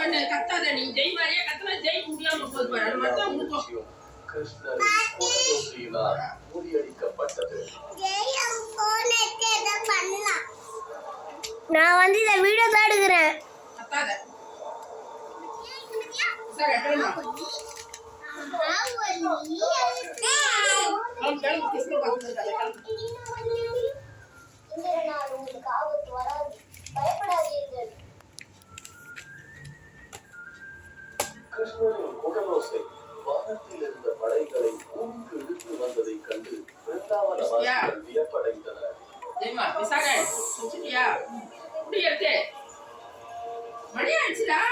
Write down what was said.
பண்ணு கத்தாத நீ ஜெய் மாதிரியே கத்தனா ஜெய் முடியாம போது பாரு அது மட்டும் உனக்கும் கிருஷ்ணரின் முறியடிக்கப்பட்டது. நான் வந்து இந்த வீடியோ தான் எடுக்கிறேன். கத்தாத சார் எட்டனா கிருஷ்ண பாத்துட்டாங்க இந்த நாள் உங்களுக்கு ஆபத்து வராது, பயப்படாதீர்கள். கிருஷ்ணரின் குடலோசை வானத்தில் இருந்த படைகளை பூமிக்கு இழுத்து வந்ததை கண்டு பிருந்தாவனவாசிகள் வியப்படைந்தனர். ஜெயமா விசாக சுச்சியா இப்படி எடுத்து மணி ஆயிடுச்சுடா.